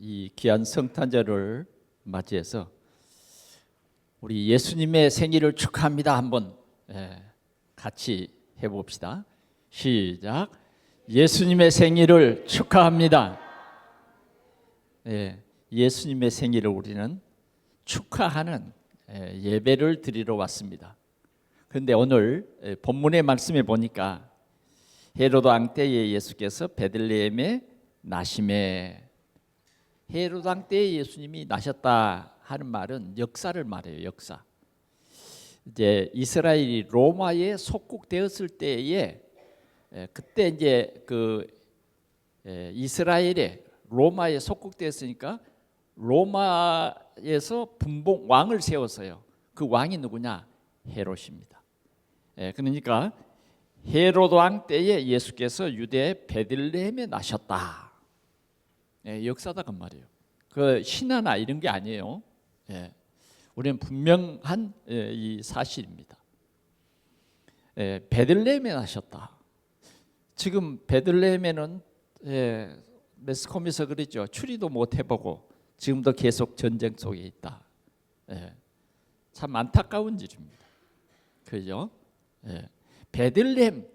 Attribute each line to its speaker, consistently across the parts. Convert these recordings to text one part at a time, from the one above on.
Speaker 1: 이 귀한 성탄절을 맞이해서 우리 예수님의 생일을 축하합니다. 한번 같이 해봅시다. 시작. 예수님의 생일을 축하합니다. 예수님의 생일을 우리는 축하하는 예배를 드리러 왔습니다. 그런데 오늘 본문의 말씀에 보니까 헤로드 왕 때에 예수께서 베들레헴에 나심에, 헤로드 왕 때에 예수님이 나셨다 하는 말은 역사를 말해요. 역사. 이제 이스라엘이 로마에 속국되었을 때에 그때 이제 이스라엘에 로마에 속국되었으니까 로마에서 분봉 왕을 세웠어요. 그 왕이 누구냐? 헤롯입니다. 그러니까 헤로드 왕 때에 예수께서 유대 베들레헴에 나셨다. 역사다 그 말이에요. 그 신화나 이런 게 아니에요. 우리는 분명한 이 사실입니다. 베들레헴에 나셨다. 지금 베들레헴에는 매스컴에서 그랬죠. 추리도 못 해보고 지금도 계속 전쟁 속에 있다. 참 안타까운 일입니다. 그죠? 베들레헴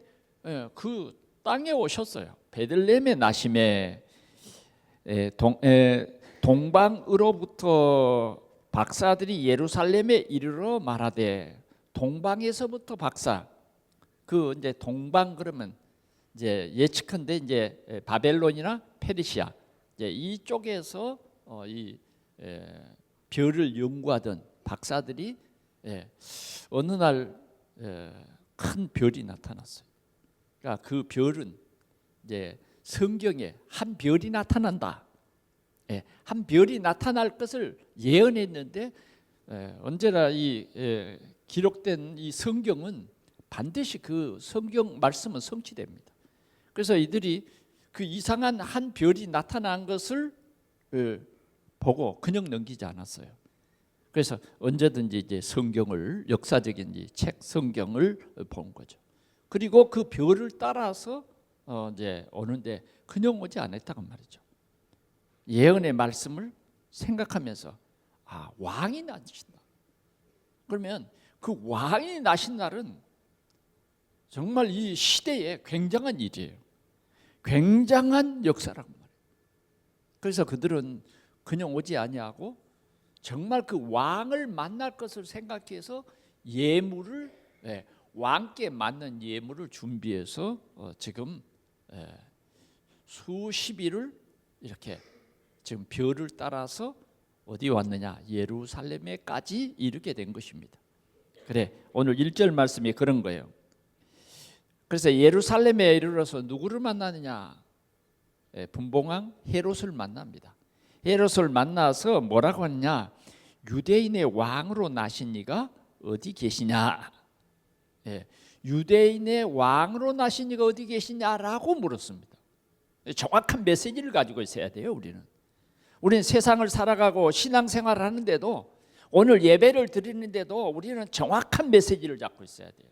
Speaker 1: 그 땅에 오셨어요. 베들레헴에 나심에 동방으로부터 박사들이 예루살렘에 이르러 말하되, 동방에서부터 박사, 그 이제 동방 그러면 이제 예측컨대 이제 바벨론이나 페르시아 이제 이쪽에서 이 별을 연구하던 박사들이 어느 날 큰 별이 나타났어요. 그러니까 그 별은 이제 성경에 한 별이 나타난다. 한 별이 나타날 것을 예언했는데 언제나 이 기록된 이 성경은 반드시 그 성경 말씀은 성취됩니다. 그래서 이들이 그 이상한 한 별이 나타난 것을 보고 그냥 넘기지 않았어요. 그래서 언제든지 이제 성경을, 역사적인 이 책 성경을 본 거죠. 그리고 그 별을 따라서 이제 오는데 그냥 오지 않았다고 말이죠. 예언의 말씀을 생각하면서 왕이 나신다. 그러면 그 왕이 나신 날은 정말 이 시대에 굉장한 일이에요. 굉장한 역사라고 말해요. 그래서 그들은 그냥 오지 아니하고 정말 그 왕을 만날 것을 생각해서 예물을, 왕께 맞는 예물을 준비해서 지금 수십 일을 이렇게 지금 별을 따라서 어디 왔느냐? 예루살렘에까지 이르게 된 것입니다. 그래, 오늘 1절 말씀이 그런 거예요. 그래서 예루살렘에 이르러서 누구를 만나느냐? 분봉왕 헤롯을 만납니다. 헤롯을 만나서 뭐라고 하느냐? 유대인의 왕으로 나신 이가 어디 계시냐? 유대인의 왕으로 나신 이가 어디 계시냐라고 물었습니다. 정확한 메시지를 가지고 있어야 돼요. 우리는 세상을 살아가고 신앙생활을 하는데도, 오늘 예배를 드리는데도 우리는 정확한 메시지를 잡고 있어야 돼요.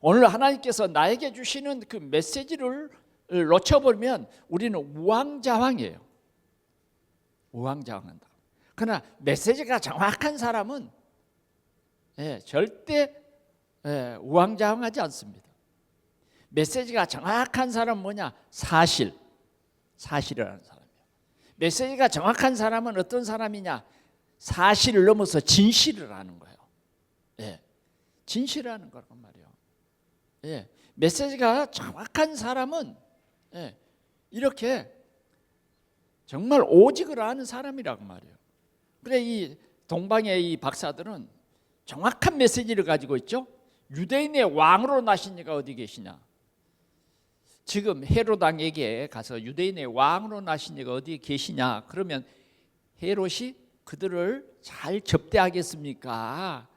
Speaker 1: 오늘 하나님께서 나에게 주시는 그 메시지를 놓쳐버리면 우리는 우왕좌왕이에요. 우왕좌왕한다. 그러나 메시지가 정확한 사람은 절대 우왕좌왕하지 않습니다. 메시지가 정확한 사람은 뭐냐? 사실을 하는 사람이에요. 메시지가 정확한 사람은 어떤 사람이냐? 사실을 넘어서 진실을 하는 거예요. 진실을 하는 거란 말이에요. 메시지가 정확한 사람은 이렇게 정말 오직을 아는 사람이라고 말이에요. 그래, 이 동방의 이 박사들은 정확한 메시지를 가지고 있죠. 유대인의 왕으로 나신 이가 어디 계시냐? 지금 헤롯 왕에게 가서 유대인의 왕으로 나신 이가 어디 계시냐? 그러면 헤롯이 그들을 잘 접대하겠습니까?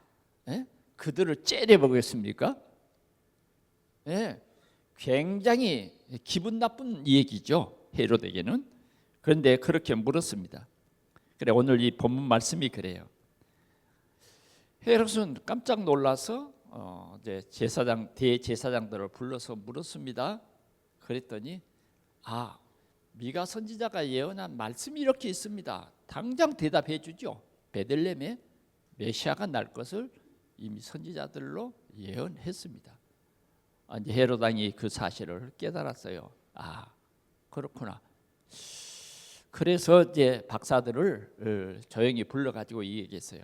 Speaker 1: 그들을 째려보겠습니까? 굉장히 기분 나쁜 얘기죠, 헤롯에게는. 그런데 그렇게 물었습니다. 그래, 오늘 이 본문 말씀이 그래요. 헤롯은 깜짝 놀라서 이제 대제사장들을 불러서 물었습니다. 그랬더니 미가 선지자가 예언한 말씀이 이렇게 있습니다. 당장 대답해 주죠. 베들레헴에 메시아가 날 것을 이미 선지자들로 예언했습니다. 이제 헤롯 왕이 그 사실을 깨달았어요. 아, 그렇구나. 그래서 이제 박사들을 조용히 불러가지고 얘기했어요.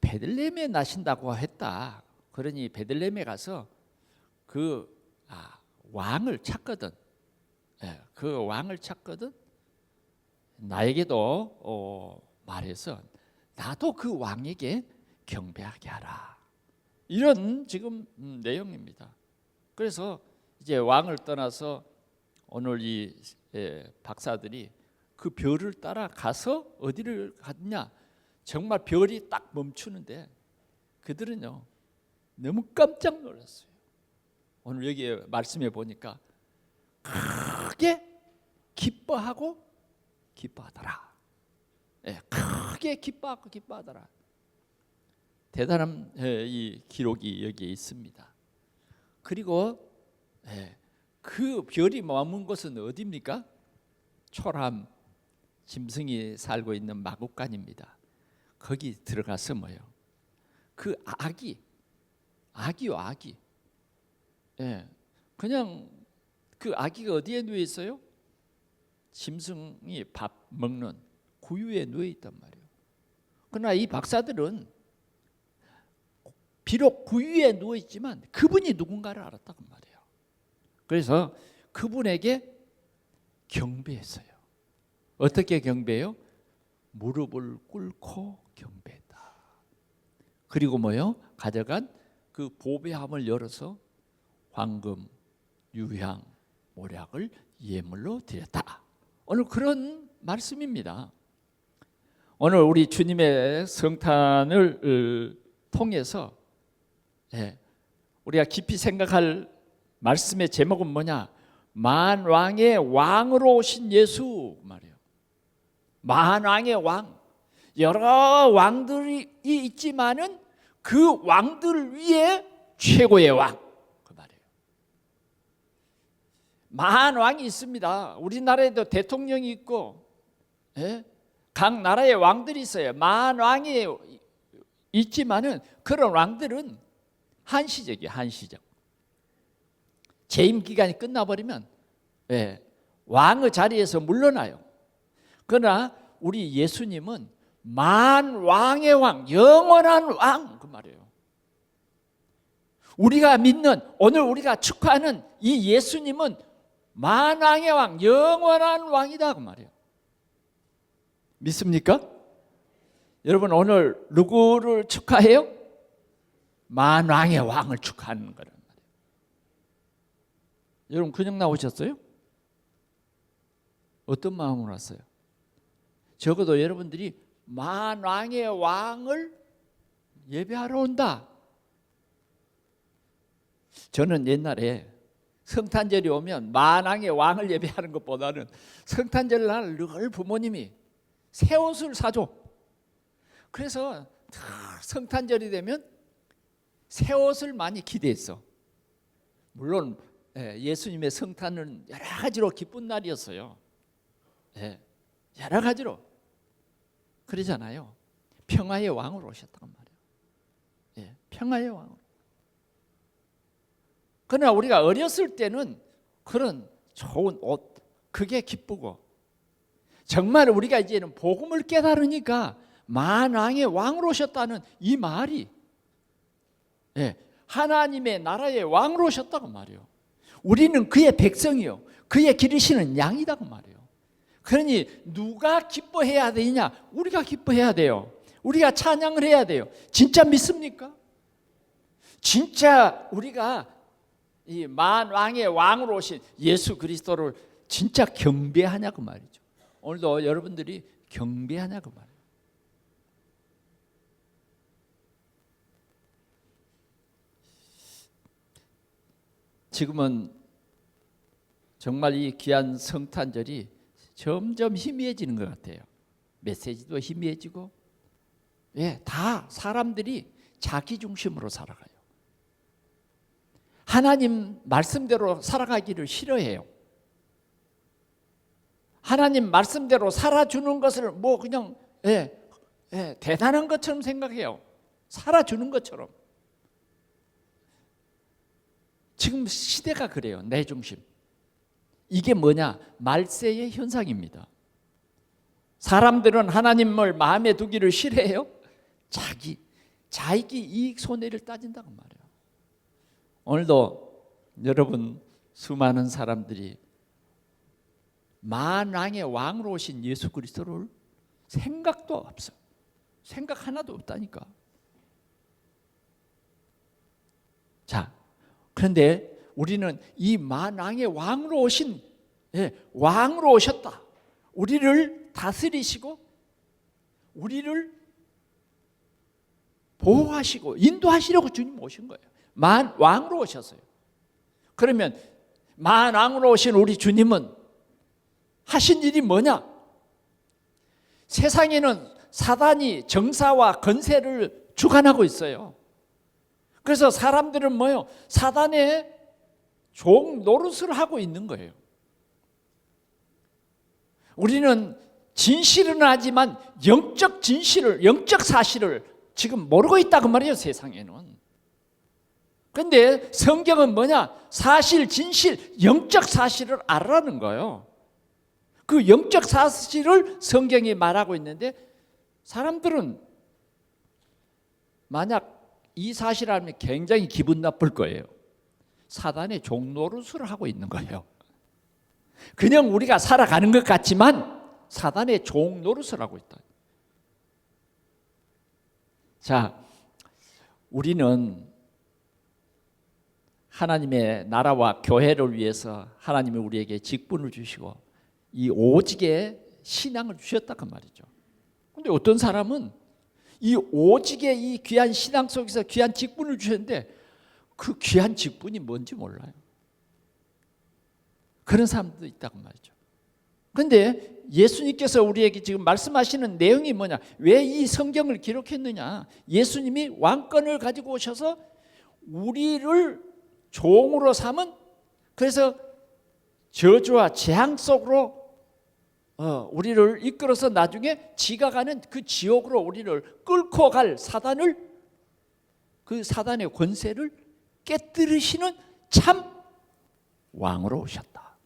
Speaker 1: 베들레헴에 나신다고 했다. 그러니 베들레헴에 가서 그 왕을 찾거든. 그 왕을 찾거든. 나에게도 말해서 나도 그 왕에게 경배하게 하라. 이런 지금 내용입니다. 그래서 이제 왕을 떠나서 오늘 이 박사들이 그 별을 따라 가서 어디를 갔냐? 정말 별이 딱 멈추는데 그들은요 너무 깜짝 놀랐어요. 오늘 여기 말씀해 보니까 크게 기뻐하고 기뻐하더라. 크게 기뻐하고 기뻐하더라. 대단한 이 기록이 여기에 있습니다. 그리고 그 별이 머문 곳은 어디입니까? 초람 짐승이 살고 있는 마국간입니다. 거기 들어가서 뭐요? 그 아기요. 그냥 그 아기가 어디에 누워 있어요? 짐승이 밥 먹는 구유에 누워 있단 말이에요. 그러나 이 박사들은 비록 구유에 누워 있지만 그분이 누군가를 알았다고 말이에요. 그래서 그분에게 경배했어요. 어떻게 경배해요? 무릎을 꿇고 경배했다. 그리고 뭐요? 가져간 그 보배함을 열어서 황금, 유향, 모략을 예물로 드렸다. 오늘 그런 말씀입니다. 오늘 우리 주님의 성탄을 통해서 우리가 깊이 생각할 말씀의 제목은 뭐냐? 만왕의 왕으로 오신 예수 말이에요. 만왕의 왕. 여러 왕들이 있지만은 그 왕들 위에 최고의 왕. 그 말이에요. 만왕이 있습니다. 우리나라에도 대통령이 있고, 각 나라의 왕들이 있어요. 만왕이 있지만은 그런 왕들은 한시적이에요. 한시적. 재임 기간이 끝나버리면 왕의 자리에서 물러나요. 그러나 우리 예수님은 만왕의 왕, 영원한 왕 그 말이에요. 우리가 믿는 오늘 우리가 축하하는 이 예수님은 만왕의 왕, 영원한 왕이다 그 말이에요. 믿습니까? 여러분 오늘 누구를 축하해요? 만왕의 왕을 축하하는 거란 말이에요. 여러분 그냥 나오셨어요? 어떤 마음으로 왔어요? 적어도 여러분들이 만왕의 왕을 예배하러 온다. 저는 옛날에 성탄절이 오면 만왕의 왕을 예배하는 것보다는 성탄절 날 늘 부모님이 새 옷을 사줘. 그래서 성탄절이 되면 새 옷을 많이 기대했어. 물론 예수님의 성탄은 여러 가지로 기쁜 날이었어요. 여러 가지로 그러잖아요. 평화의 왕으로 오셨단 말이에요. 평화의 왕으로. 그러나 우리가 어렸을 때는 그런 좋은 옷 그게 기쁘고 정말 우리가 이제는 복음을 깨달으니까 만왕의 왕으로 오셨다는 이 말이 하나님의 나라의 왕으로 오셨다고 말이에요. 우리는 그의 백성이요 그의 기르시는 양이다고 말이에요. 그러니 누가 기뻐해야 되냐? 우리가 기뻐해야 돼요. 우리가 찬양을 해야 돼요. 진짜 믿습니까? 진짜 우리가 이 만왕의 왕으로 오신 예수 그리스도를 진짜 경배하냐고 말이죠. 오늘도 여러분들이 경배하냐고 말이에요. 지금은 정말 이 귀한 성탄절이 점점 희미해지는 것 같아요. 메시지도 희미해지고 다 사람들이 자기 중심으로 살아가요. 하나님 말씀대로 살아가기를 싫어해요. 하나님 말씀대로 살아주는 것을 뭐 그냥 대단한 것처럼 생각해요. 살아주는 것처럼. 지금 시대가 그래요. 내 중심. 이게 뭐냐? 말세의 현상입니다. 사람들은 하나님을 마음에 두기를 싫어해요. 자기 이익 손해를 따진다고 말이에요. 오늘도 여러분 수많은 사람들이 만왕의 왕으로 오신 예수 그리스도를 생각도 없어요. 생각 하나도 없다니까. 자, 그런데 우리는 이 만왕의 왕으로 오신 왕으로 오셨다. 우리를 다스리시고 우리를 보호하시고 인도하시려고 주님 오신 거예요. 왕으로 오셨어요. 그러면 만왕으로 오신 우리 주님은 하신 일이 뭐냐? 세상에는 사단이 정사와 건세를 주관하고 있어요. 그래서 사람들은 뭐요? 사단의 종 노릇을 하고 있는 거예요. 우리는 진실은 하지만 영적 진실을, 영적 사실을 지금 모르고 있다고 말이에요, 세상에는. 그런데 성경은 뭐냐? 사실, 진실, 영적 사실을 알아라는 거예요. 그 영적 사실을 성경이 말하고 있는데 사람들은 만약 이 사실을 알면 굉장히 기분 나쁠 거예요. 사단의 종노릇을 하고 있는 거예요. 그냥 우리가 살아가는 것 같지만 사단의 종노릇을 하고 있다. 자, 우리는 하나님의 나라와 교회를 위해서 하나님이 우리에게 직분을 주시고 이 오직의 신앙을 주셨다고 말이죠. 그런데 어떤 사람은 이 오직의 이 귀한 신앙 속에서 귀한 직분을 주셨는데 그 귀한 직분이 뭔지 몰라요. 그런 사람도 있다고 말이죠. 그런데 예수님께서 우리에게 지금 말씀하시는 내용이 뭐냐? 왜 이 성경을 기록했느냐? 예수님이 왕권을 가지고 오셔서 우리를 종으로 삼은, 그래서 저주와 재앙 속으로 우리를 이끌어서 나중에 지가 가는 그 지옥으로 우리를 끌고 갈 사단을, 그 사단의 권세를 깨뜨리시는 참 왕으로 오셨다.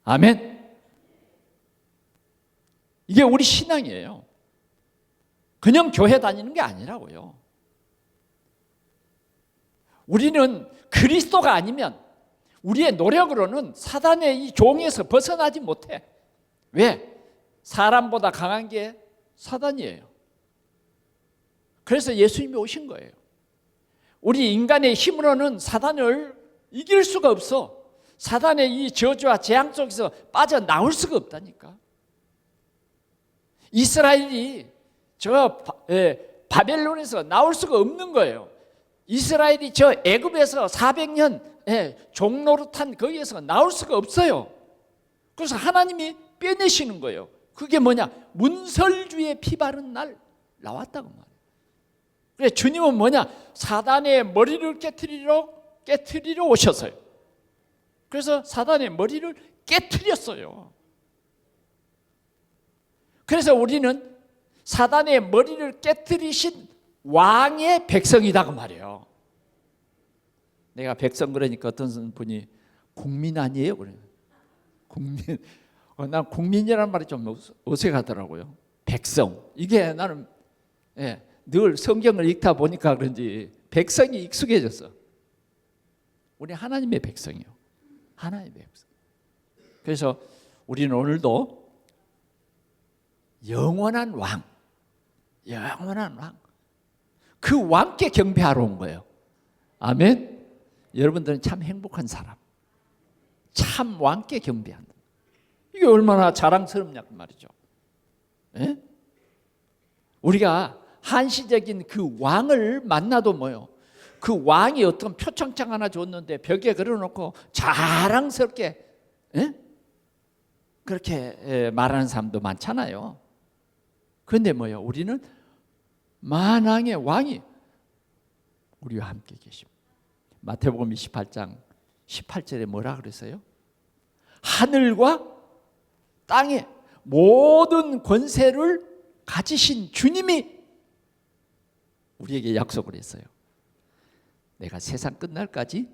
Speaker 1: 아멘. 이게 우리 신앙이에요. 그냥 교회 다니는 게 아니라고요. 우리는 그리스도가 아니면 우리의 노력으로는 사단의 이 종에서 벗어나지 못해. 왜? 사람보다 강한 게 사단이에요. 그래서 예수님이 오신 거예요. 우리 인간의 힘으로는 사단을 이길 수가 없어. 사단의 이 저주와 재앙 속에서 빠져나올 수가 없다니까. 이스라엘이 저 바벨론에서 나올 수가 없는 거예요. 이스라엘이 저 애굽에서 400년 종노릇한 거기에서 나올 수가 없어요. 그래서 하나님이 빼내시는 거예요. 그게 뭐냐? 문설주의 피 바른 날 나왔다고 말이에요. 그래서 주님은 뭐냐? 사단의 머리를 깨트리러 오셨어요. 그래서 사단의 머리를 깨트렸어요. 그래서 우리는 사단의 머리를 깨트리신 왕의 백성이다 그 말이에요. 내가 백성 그러니까 어떤 분이 국민 아니에요? 그래요. 국민. 난 국민이라는 말이 좀 어색하더라고요. 백성. 이게 나는 늘 성경을 읽다 보니까 그런지 백성이 익숙해졌어. 우리 하나님의 백성이요. 하나님의 백성. 그래서 우리는 오늘도 영원한 왕, 그 왕께 경배하러 온 거예요. 아멘. 여러분들은 참 행복한 사람, 참 왕께 경배한다. 이게 얼마나 자랑스럽냐고 말이죠. 에? 우리가 한시적인 그 왕을 만나도 뭐요? 그 왕이 어떤 표창장 하나 줬는데 벽에 걸어놓고 자랑스럽게 그렇게 말하는 사람도 많잖아요. 그런데 뭐요? 우리는 만왕의 왕이 우리와 함께 계십니다. 마태복음 28장 18절에 뭐라 그랬어요? 하늘과 땅의 모든 권세를 가지신 주님이 우리에게 약속을 했어요. 내가 세상 끝날까지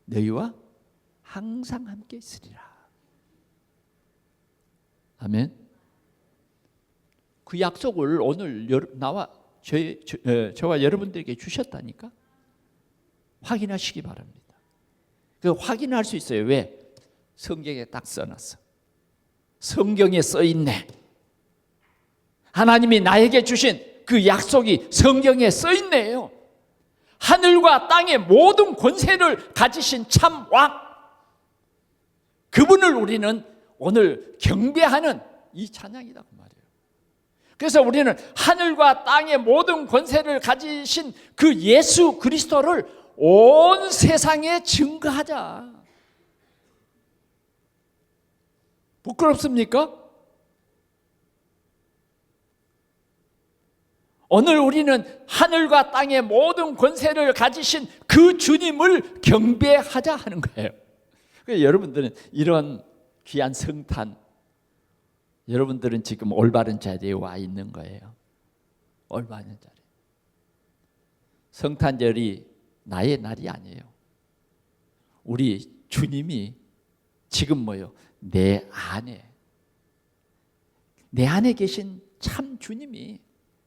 Speaker 1: 너희와 항상 함께 있으리라. 아멘. 그 약속을 오늘 저와 여러분들에게 주셨다니까. 확인하시기 바랍니다. 그 확인할 수 있어요. 왜? 성경에 딱 써놨어. 성경에 써있네. 하나님이 나에게 주신 그 약속이 성경에 써있네요. 하늘과 땅의 모든 권세를 가지신 참 왕, 그분을 우리는 오늘 경배하는 이 찬양이다 그 말이에요. 그래서 우리는 하늘과 땅의 모든 권세를 가지신 그 예수 그리스도를 온 세상에 증거하자. 부끄럽습니까? 오늘 우리는 하늘과 땅의 모든 권세를 가지신 그 주님을 경배하자 하는 거예요. 그래서 여러분들은 이런 귀한 성탄, 여러분들은 지금 올바른 자리에 와 있는 거예요. 올바른 자리. 성탄절이 나의 날이 아니에요. 우리 주님이 지금 뭐요? 내 안에 계신 참 주님이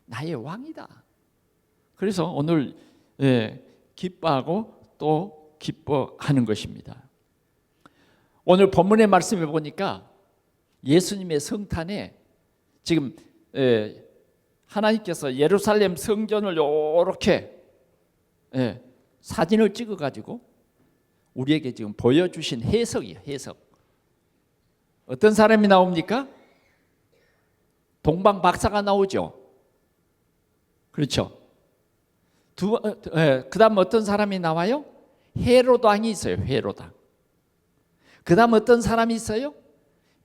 Speaker 1: 나의 왕이다. 그래서 오늘 기뻐하고 또 기뻐하는 것입니다. 오늘 본문의 말씀을 보니까 예수님의 성탄에 지금 하나님께서 예루살렘 성전을 이렇게 사진을 찍어가지고 우리에게 지금 보여주신 해석이에요. 해석. 어떤 사람이 나옵니까? 동방 박사가 나오죠. 그렇죠. 그 다음 어떤 사람이 나와요? 헤롯 왕이 있어요. 헤롯 왕. 그 다음 어떤 사람이 있어요?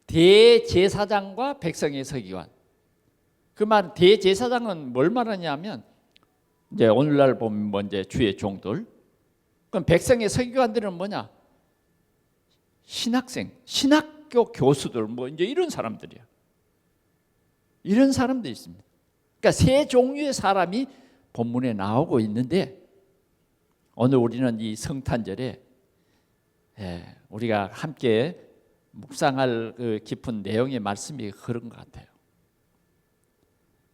Speaker 1: 대제사장과 백성의 서기관. 그 말 대제사장은 뭘 말하냐면 이제 오늘날 보면 뭐 이제 주의 종들. 그럼 백성의 서기관들은 뭐냐? 신학생, 신학교 교수들 뭐 이제 이런 사람들이야. 이런 사람들이 있습니다. 그러니까 세 종류의 사람이 본문에 나오고 있는데 오늘 우리는 이 성탄절에 우리가 함께 묵상할 그 깊은 내용의 말씀이 그런 것 같아요.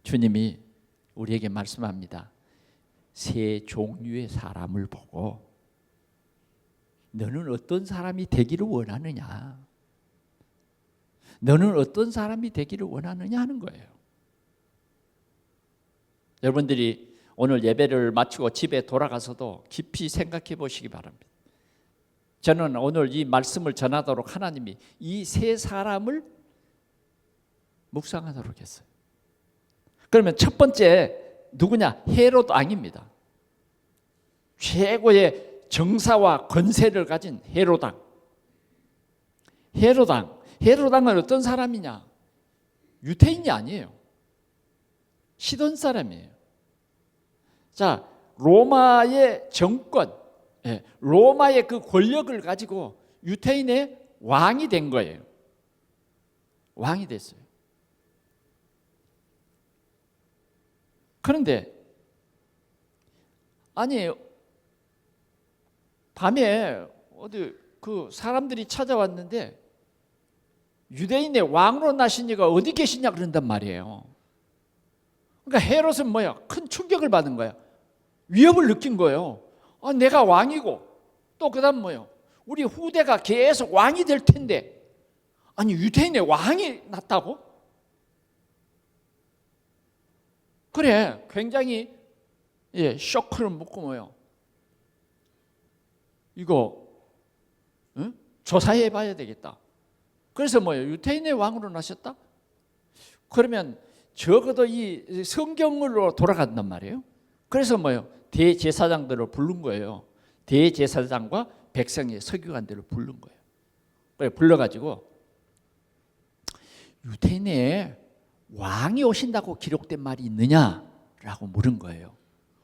Speaker 1: 주님이 우리에게 말씀합니다. 세 종류의 사람을 보고 너는 어떤 사람이 되기를 원하느냐? 너는 어떤 사람이 되기를 원하느냐 하는 거예요. 여러분들이 오늘 예배를 마치고 집에 돌아가서도 깊이 생각해 보시기 바랍니다. 저는 오늘 이 말씀을 전하도록 하나님이 이 세 사람을 묵상하도록 했어요. 그러면 첫 번째 누구냐? 헤롯 왕입니다. 최고의 정사와 권세를 가진 헤롯 왕. 헤롯 왕은 어떤 사람이냐? 유대인이 아니에요. 시돈 사람이에요. 자, 로마의 정권, 로마의 그 권력을 가지고 유대인의 왕이 된 거예요. 왕이 됐어요. 그런데 아니 밤에 어디 그 사람들이 찾아왔는데 유대인의 왕으로 나신 이가 어디 계시냐 그런단 말이에요. 그러니까 헤롯은 뭐야? 큰 충격을 받은 거야. 위협을 느낀 거예요. 내가 왕이고 또 그다음 뭐요? 우리 후대가 계속 왕이 될 텐데 아니 유대인의 왕이 났다고? 그래 굉장히 쇼크를 먹고 뭐요? 이거 조사해 봐야 되겠다. 그래서 뭐요? 유대인의 왕으로 나셨다? 그러면 적어도 이 성경으로 돌아간단 말이에요. 그래서 뭐요? 대제사장들을 부른 거예요. 대제사장과 백성의 서기관들을 부른 거예요. 그래 불러가지고 유대인에 왕이 오신다고 기록된 말이 있느냐라고 물은 거예요.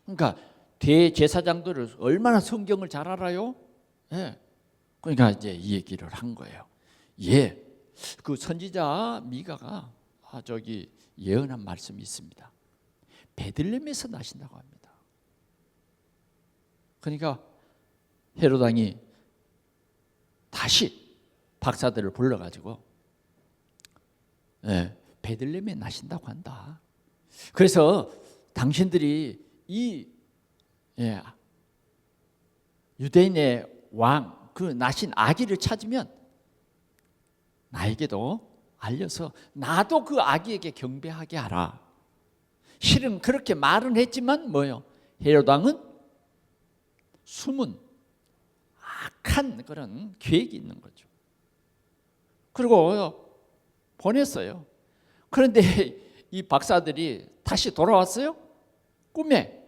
Speaker 1: 그러니까 대제사장들을 얼마나 성경을 잘 알아요? 그러니까 이제 이 얘기를 한 거예요. 그 선지자 미가가 예언한 말씀이 있습니다. 베들레헴에서 나신다고 합니다. 그러니까 헤롯 왕이 다시 박사들을 불러가지고 베들레헴에 나신다고 한다. 그래서 당신들이 이 유대인의 왕 그 나신 아기를 찾으면 나에게도 알려서 나도 그 아기에게 경배하게 하라. 실은 그렇게 말은 했지만 헤롯 왕은 숨은 악한 그런 계획이 있는 거죠. 그리고 보냈어요. 그런데 이 박사들이 다시 돌아왔어요. 꿈에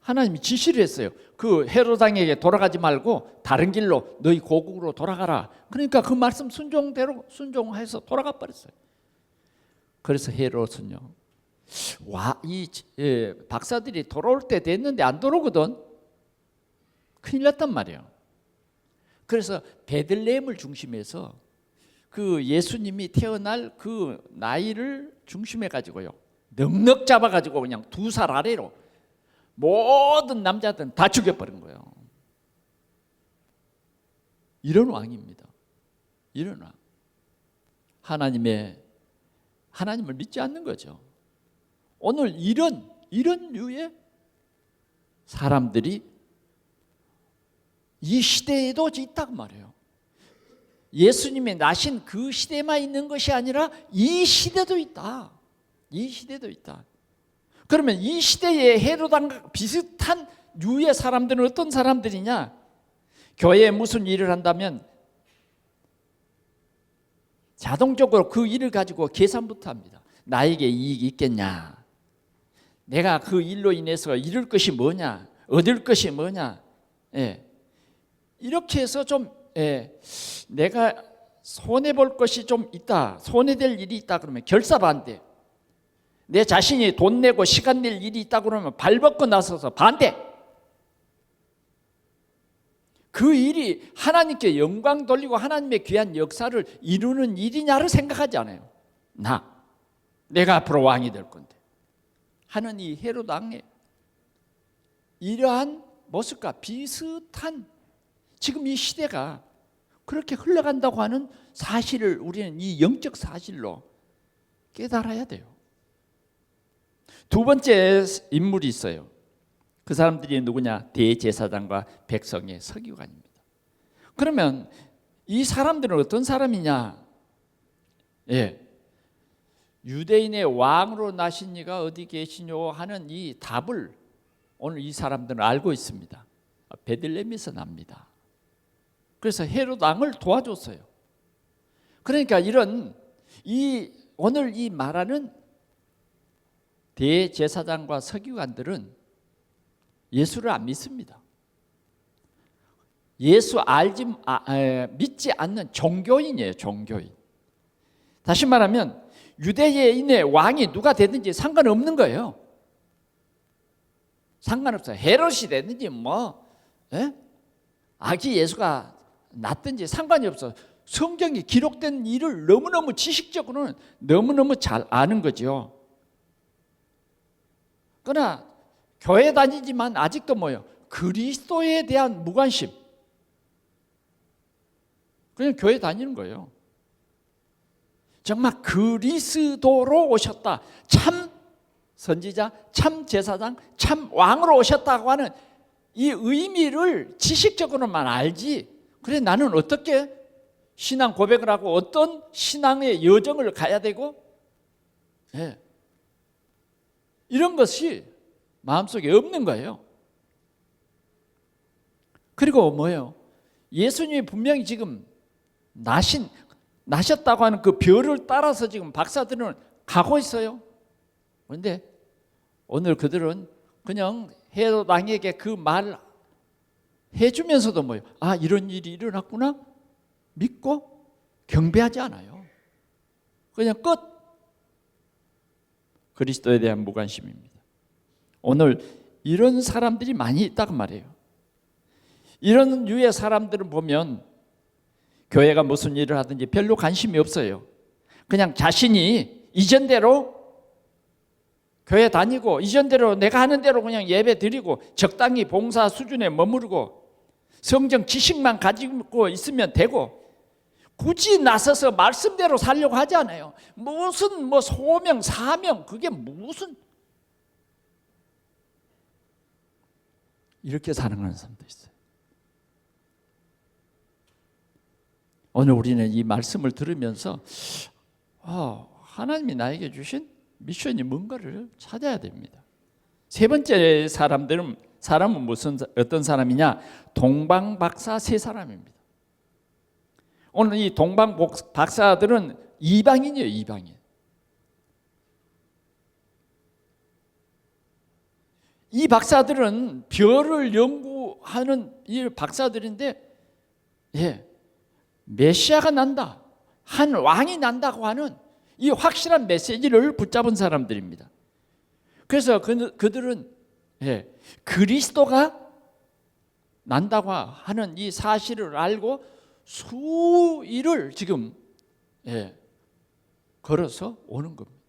Speaker 1: 하나님이 지시를 했어요. 그 헤롯 왕에게 돌아가지 말고 다른 길로 너희 고국으로 돌아가라. 그러니까 그 말씀 순종대로 순종해서 돌아가 버렸어요. 그래서 헤롯은요, 이 박사들이 돌아올 때 됐는데 안 돌아오거든. 큰일 났단 말이에요. 그래서 베들레헴을 중심해서 그 예수님이 태어날 그 나이를 중심해 가지고요, 넉넉 잡아 가지고 그냥 2살 아래로 모든 남자들은 다 죽여버린 거예요. 이런 왕입니다. 이런 왕. 하나님을 믿지 않는 거죠. 오늘 이런 류의 사람들이 이 시대에도 있다고 말해요. 예수님이 나신 그 시대만 있는 것이 아니라 이 시대도 있다. 이 시대도 있다. 그러면 이 시대의 헤롯 왕과 비슷한 류의 사람들은 어떤 사람들이냐? 교회에 무슨 일을 한다면 자동적으로 그 일을 가지고 계산부터 합니다. 나에게 이익이 있겠냐? 내가 그 일로 인해서 잃을 것이 뭐냐? 얻을 것이 뭐냐? 이렇게 해서 좀 내가 손해볼 것이 좀 있다, 손해될 일이 있다 그러면 결사반대. 내 자신이 돈 내고 시간 낼 일이 있다 그러면 발벗고 나서서 반대. 그 일이 하나님께 영광 돌리고 하나님의 귀한 역사를 이루는 일이냐를 생각하지 않아요. 내가 앞으로 왕이 될 건데 하는 이 헤롯 왕의 이러한 모습과 비슷한 지금 이 시대가 그렇게 흘러간다고 하는 사실을 우리는 이 영적 사실로 깨달아야 돼요. 두 번째 인물이 있어요. 그 사람들이 누구냐? 대제사장과 백성의 서기관입니다. 그러면 이 사람들은 어떤 사람이냐? 유대인의 왕으로 나신 이가 어디 계시뇨 하는 이 답을 오늘 이 사람들은 알고 있습니다. 베들레헴에서 납니다. 그래서 헤롯 왕을 도와줬어요. 그러니까 오늘 이 말하는 대제사장과 서기관들은 예수를 안 믿습니다. 예수 믿지 않는 종교인이에요. 종교인. 다시 말하면 유대인의 왕이 누가 되든지 상관없는 거예요. 상관없어요. 헤롯이 되든지 아기 예수가 낳든지 상관이 없어. 성경에 기록된 일을 너무너무 지식적으로는 너무너무 잘 아는 거죠. 그러나 교회 다니지만 아직도 그리스도에 대한 무관심. 그냥 교회 다니는 거예요. 정말 그리스도로 오셨다. 참 선지자, 참 제사장, 참 왕으로 오셨다고 하는 이 의미를 지식적으로만 알지. 그래 나는 어떻게 신앙 고백을 하고 어떤 신앙의 여정을 가야 되고 이런 것이 마음속에 없는 거예요. 그리고 예수님이 분명히 지금 나셨다고 하는 그 별을 따라서 지금 박사들은 가고 있어요. 그런데 오늘 그들은 그냥 헤롯 왕에게 그 말 해주면서도 이런 일이 일어났구나 믿고 경배하지 않아요. 그냥 끝. 그리스도에 대한 무관심입니다. 오늘 이런 사람들이 많이 있다고 말해요. 이런 류의 사람들을 보면 교회가 무슨 일을 하든지 별로 관심이 없어요. 그냥 자신이 이전대로 교회 다니고 이전대로 내가 하는 대로 그냥 예배 드리고 적당히 봉사 수준에 머무르고 성경 지식만 가지고 있으면 되고 굳이 나서서 말씀대로 살려고 하지 않아요. 무슨 소명 사명 그게 무슨 이렇게 살아가는 사람도 있어요. 오늘 우리는 이 말씀을 들으면서 하나님이 나에게 주신 미션이 뭔가를 찾아야 됩니다. 세 번째 사람은 어떤 사람이냐? 동방박사 세 사람입니다. 오늘 이 동방박사들은 이방인이에요. 이방인. 이 박사들은 별을 연구하는 이 박사들인데, 메시아가 난다, 한 왕이 난다고 하는 이 확실한 메시지를 붙잡은 사람들입니다. 그래서 그들은 그리스도가 난다고 하는 이 사실을 알고 수일을 지금 걸어서 오는 겁니다.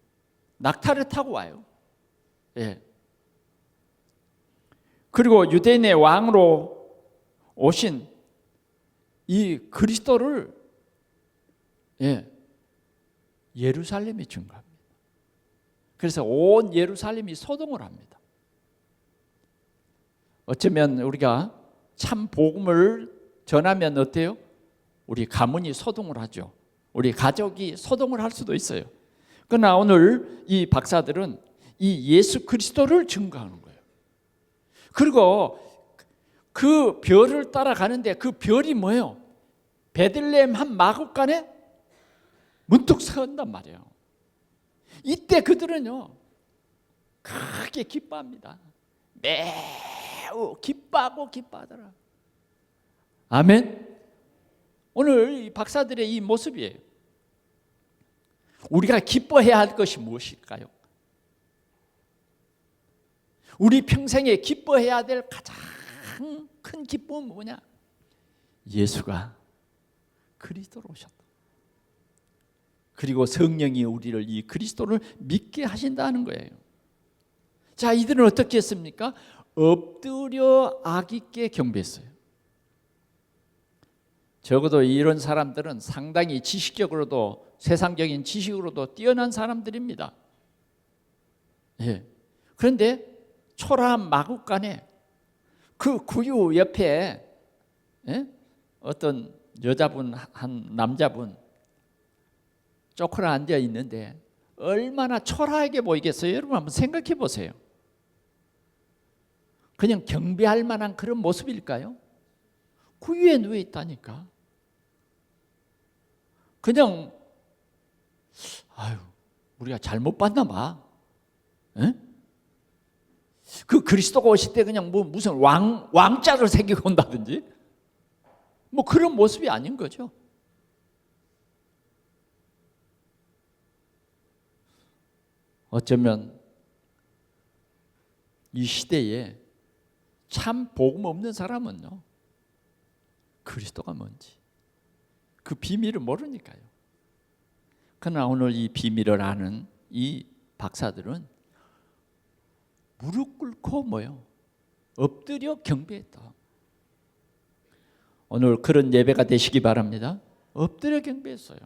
Speaker 1: 낙타를 타고 와요. 그리고 유대인의 왕으로 오신 이 그리스도를 예루살렘에 증거합니다. 그래서 온 예루살렘이 소동을 합니다. 어쩌면 우리가 참 복음을 전하면 어때요? 우리 가문이 소동을 하죠. 우리 가족이 소동을 할 수도 있어요. 그러나 오늘 이 박사들은 이 예수 그리스도를 증거하는 거예요. 그리고 그 별을 따라가는데 그 별이 뭐예요? 베들레헴 한 마구간에 문득 서온단 말이에요. 이때 그들은요 크게 기뻐합니다. 매우 기뻐하더라. 아멘. 오늘 이 박사들의 이 모습이에요. 우리가 기뻐해야 할 것이 무엇일까요? 우리 평생에 기뻐해야 될 가장 큰 기쁨은 뭐냐? 예수가 그리스도로 오셨다. 그리고 성령이 우리를 이 그리스도를 믿게 하신다는 거예요. 자, 이들은 어떻게 했습니까? 엎드려 악있게 경배했어요. 적어도 이런 사람들은 상당히 지식적으로도 세상적인 지식으로도 뛰어난 사람들입니다. 그런데 초라한 마구간에 그 구유 옆에 어떤 여자분 한 남자분 쪼그려 앉아 있는데 얼마나 초라하게 보이겠어요? 여러분 한번 생각해 보세요. 그냥 경배할 만한 그런 모습일까요? 구유에 누워 있다니까. 그냥 우리가 잘못 봤나 봐. 그 그리스도가 오실 때 그냥 무슨 왕자를 새기고 온다든지 그런 모습이 아닌 거죠. 어쩌면 이 시대에 참 복음 없는 사람은요 그리스도가 뭔지 그 비밀을 모르니까요. 그러나 오늘 이 비밀을 아는 이 박사들은 무릎 꿇고 엎드려 경배했다. 오늘 그런 예배가 되시기 바랍니다. 엎드려 경배했어요.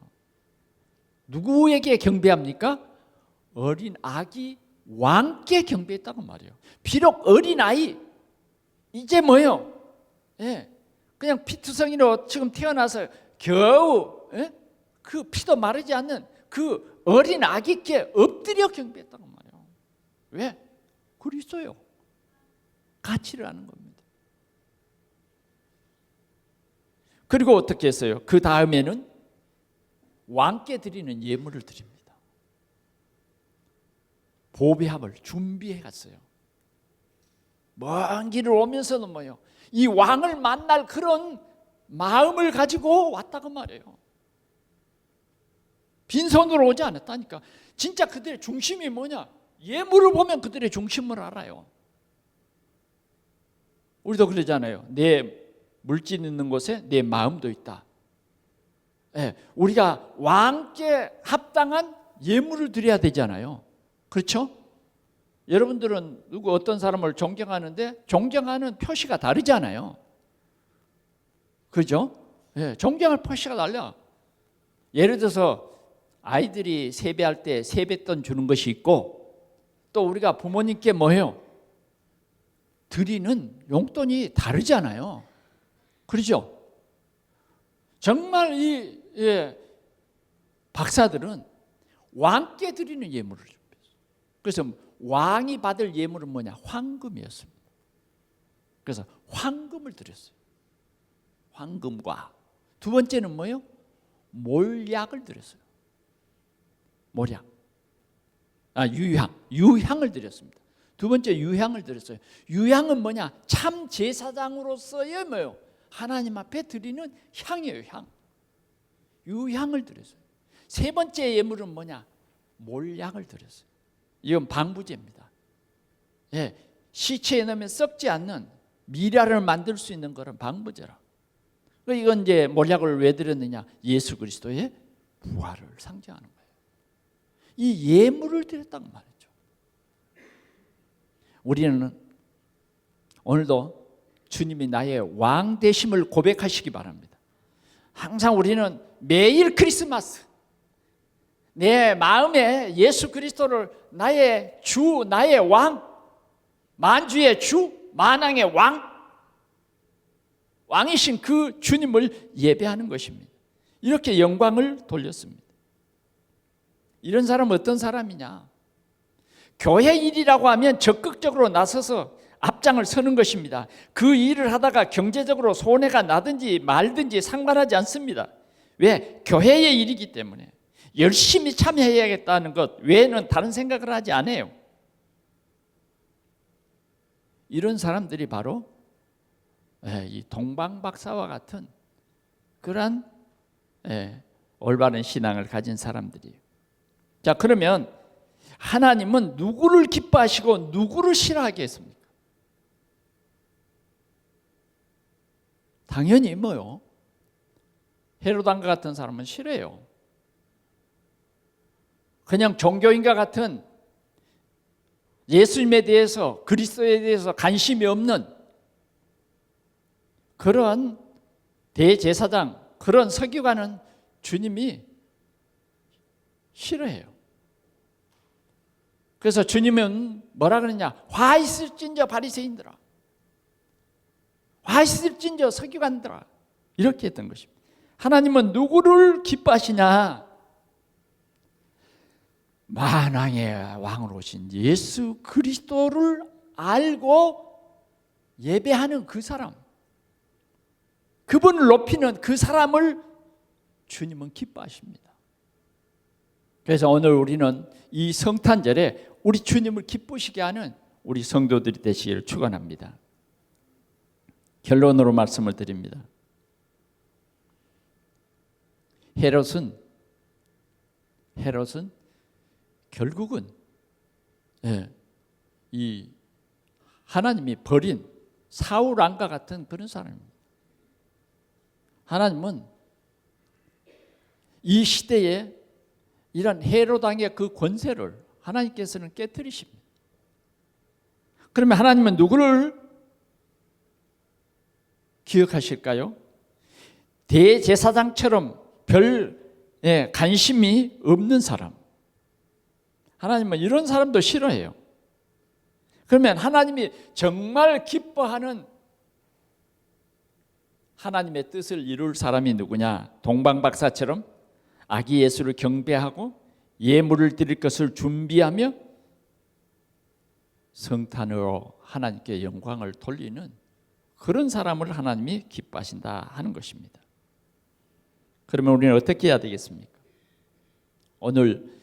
Speaker 1: 누구에게 경배합니까? 어린 아기 왕께 경배했다고 말이에요. 비록 어린 아이 이제 그냥 피투성이로 지금 태어나서 겨우 그 피도 마르지 않는 그 어린 아기께 엎드려 경배했다고 말이에요. 왜? 그리스도요. 가치를 아는 겁니다. 그리고 어떻게 했어요? 그 다음에는 왕께 드리는 예물을 드립니다. 보배합을 준비해 갔어요. 먼 길을 오면서는 이 왕을 만날 그런 마음을 가지고 왔다고 말이에요. 빈손으로 오지 않았다니까. 진짜 그들의 중심이 뭐냐? 예물을 보면 그들의 중심을 알아요. 우리도 그러잖아요. 내 물질 있는 곳에 내 마음도 있다. 우리가 왕께 합당한 예물을 드려야 되잖아요. 그렇죠? 여러분들은 누구 어떤 사람을 존경하는데 존경하는 표시가 다르잖아요. 그죠? 존경할 표시가 달라. 예를 들어서 아이들이 세배할 때 세뱃돈 주는 것이 있고, 또 우리가 부모님께 뭐해요? 드리는 용돈이 다르잖아요. 그렇죠? 정말 이 박사들은 왕께 드리는 예물을 준비했어요. 그래서 왕이 받을 예물은 뭐냐? 황금이었습니다. 그래서 황금을 드렸어요. 황금과 두 번째는 뭐예요? 몰약을 드렸어요. 몰약. 유향을 드렸습니다. 두 번째 유향을 드렸어요. 유향은 뭐냐? 참 제사장으로서의 뭐예요? 하나님 앞에 드리는 향이에요, 향. 유향을 드렸어요. 세 번째 예물은 뭐냐? 몰약을 드렸어요. 이건 방부제입니다. 시체에 넣으면 썩지 않는 미랄을 만들 수 있는 것은 방부제라. 이건 이제 몰약을 왜 드렸느냐? 예수 그리스도의 부활을 상징하는 거예요. 이 예물을 드렸단 말이죠. 우리는 오늘도 주님이 나의 왕 되심을 고백하시기 바랍니다. 항상 우리는 매일 크리스마스 내 마음에 예수 그리스도를 나의 주, 나의 왕, 만주의 주, 만왕의 왕이신 그 주님을 예배하는 것입니다. 이렇게 영광을 돌렸습니다. 이런 사람은 어떤 사람이냐? 교회 일이라고 하면 적극적으로 나서서 앞장을 서는 것입니다. 그 일을 하다가 경제적으로 손해가 나든지 말든지 상관하지 않습니다. 왜? 교회의 일이기 때문에 열심히 참여해야겠다는 것 외에는 다른 생각을 하지 않아요. 이런 사람들이 바로 이 동방박사와 같은 그러한 올바른 신앙을 가진 사람들이에요. 자, 그러면 하나님은 누구를 기뻐하시고 누구를 싫어하게 했습니까? 당연히 뭐요? 헤롯 왕과 같은 사람은 싫어해요. 그냥 종교인과 같은 예수님에 대해서, 그리스도에 대해서 관심이 없는 그런 대제사장, 그런 서기관은 주님이 싫어해요. 그래서 주님은 뭐라 그러냐? 화 있을진저 바리새인들아, 화 있을진저 서기관들아, 이렇게 했던 것입니다. 하나님은 누구를 기뻐하시냐? 만왕의 왕으로 오신 예수 그리스도를 알고 예배하는 그 사람, 그분을 높이는 그 사람을 주님은 기뻐하십니다. 그래서 오늘 우리는 이 성탄절에 우리 주님을 기쁘시게 하는 우리 성도들이 되시기를 축원합니다. 결론으로 말씀을 드립니다. 헤롯은 결국은 이 하나님이 버린 사울 왕과 같은 그런 사람입니다. 하나님은 이 시대에 이런 헤롯 왕의 그 권세를 하나님께서는 깨뜨리십니다. 그러면 하나님은 누구를 기억하실까요? 대제사장처럼 별 관심이 없는 사람. 하나님은 이런 사람도 싫어해요. 그러면 하나님이 정말 기뻐하는 하나님의 뜻을 이룰 사람이 누구냐? 동방박사처럼 아기 예수를 경배하고 예물을 드릴 것을 준비하며 성탄으로 하나님께 영광을 돌리는 그런 사람을 하나님이 기뻐하신다 하는 것입니다. 그러면 우리는 어떻게 해야 되겠습니까? 오늘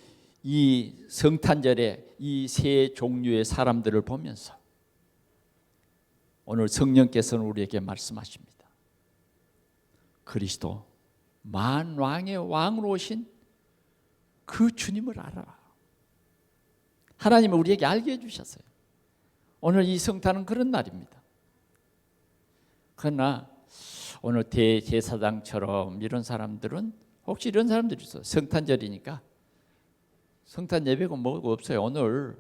Speaker 1: 이 성탄절에 이 세 종류의 사람들을 보면서 오늘 성령께서는 우리에게 말씀하십니다. 그리스도 만왕의 왕으로 오신 그 주님을 알아라. 하나님은 우리에게 알게 해주셨어요. 오늘 이 성탄은 그런 날입니다. 그러나 오늘 대제사장처럼 이런 사람들은 혹시 이런 사람들이 있어. 성탄절이니까 성탄 예배가 뭐가 없어요. 오늘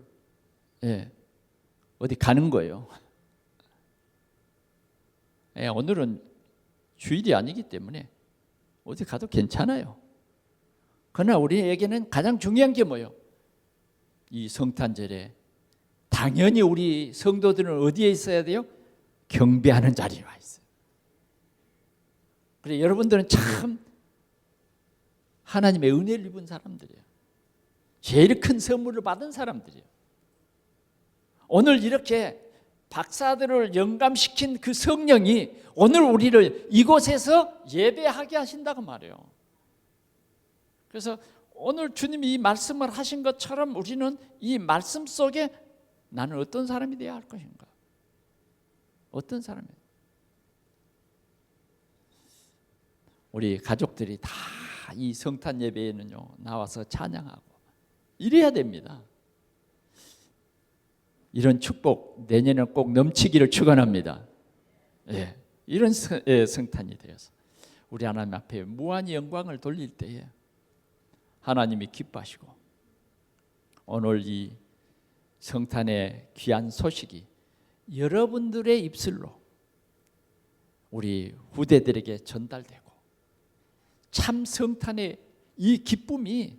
Speaker 1: 어디 가는 거예요. 오늘은 주일이 아니기 때문에 어디 가도 괜찮아요. 그러나 우리에게는 가장 중요한 게 뭐예요? 이 성탄절에 당연히 우리 성도들은 어디에 있어야 돼요? 경배하는 자리에 와 있어요. 그래, 여러분들은 참 하나님의 은혜를 입은 사람들이에요. 제일 큰 선물을 받은 사람들이에요. 오늘 이렇게 박사들을 영감시킨 그 성령이 오늘 우리를 이곳에서 예배하게 하신다고 말해요. 그래서 오늘 주님이 이 말씀을 하신 것처럼 우리는 이 말씀 속에 나는 어떤 사람이 되어야 할 것인가? 어떤 사람이에요? 우리 가족들이 다 이 성탄 예배에는요 나와서 찬양하고 이래야 됩니다. 이런 축복 내년에 꼭 넘치기를 축원합니다. 이런 성탄이 되어서 우리 하나님 앞에 무한히 영광을 돌릴 때에 하나님이 기뻐하시고 오늘 이 성탄의 귀한 소식이 여러분들의 입술로 우리 후대들에게 전달되고 참 성탄의 이 기쁨이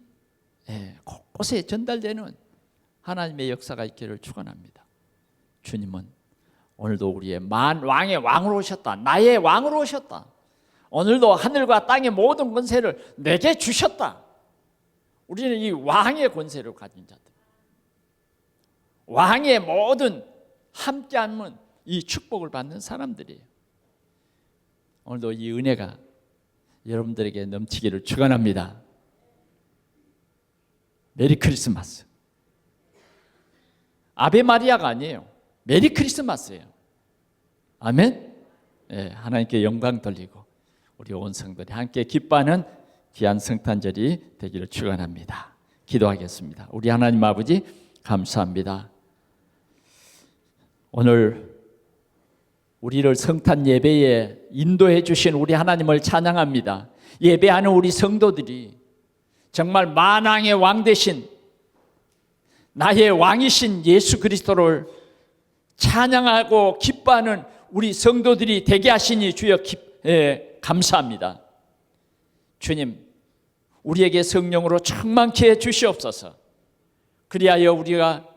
Speaker 1: 곳곳에 전달되는 하나님의 역사가 있기를 축원합니다. 주님은 오늘도 우리의 왕의 왕으로 오셨다. 나의 왕으로 오셨다. 오늘도 하늘과 땅의 모든 권세를 내게 주셨다. 우리는 이 왕의 권세를 가진 자들, 왕의 모든 함께하는 이 축복을 받는 사람들이에요. 오늘도 이 은혜가 여러분들에게 넘치기를 축원합니다. 메리 크리스마스. 아베 마리아가 아니에요. 메리 크리스마스예요. 아멘. 하나님께 영광 돌리고 우리 온 성도들이 함께 기뻐하는 귀한 성탄절이 되기를 축원합니다. 기도하겠습니다. 우리 하나님 아버지 감사합니다. 오늘 우리를 성탄 예배에 인도해 주신 우리 하나님을 찬양합니다. 예배하는 우리 성도들이 정말 만왕의 왕 되신 나의 왕이신 예수 그리스도를 찬양하고 기뻐하는 우리 성도들이 되게 하시니 주여 감사합니다. 주님, 우리에게 성령으로 충만케 해 주시옵소서. 그리하여 우리가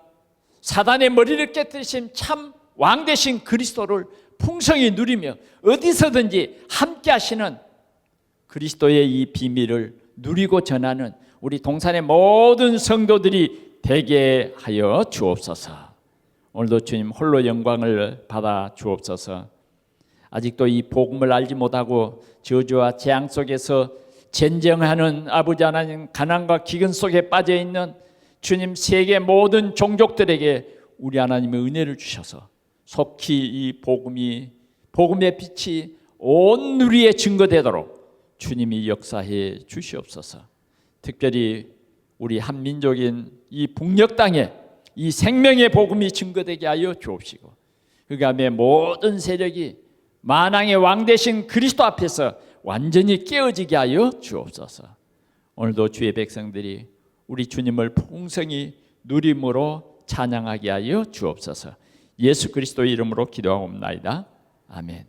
Speaker 1: 사단의 머리를 깨뜨리신 참 왕 되신 그리스도를 풍성히 누리며 어디서든지 함께 하시는 그리스도의 이 비밀을 누리고 전하는 우리 동산의 모든 성도들이 되게 하여 주옵소서. 오늘도 주님 홀로 영광을 받아 주옵소서. 아직도 이 복음을 알지 못하고 저주와 재앙 속에서 전쟁하는 아버지 하나님, 가난과 기근 속에 빠져있는 주님, 세계 모든 종족들에게 우리 하나님의 은혜를 주셔서 속히 이 복음의 빛이 온 누리에 증거되도록 주님이 역사해 주시옵소서. 특별히 우리 한민족인 이 북녘 땅에 이 생명의 복음이 증거되게 하여 주옵시고 그 다음에 모든 세력이 만왕의 왕 되신 그리스도 앞에서 완전히 깨어지게 하여 주옵소서. 오늘도 주의 백성들이 우리 주님을 풍성히 누림으로 찬양하게 하여 주옵소서. 예수 그리스도의 이름으로 기도하옵나이다. 아멘.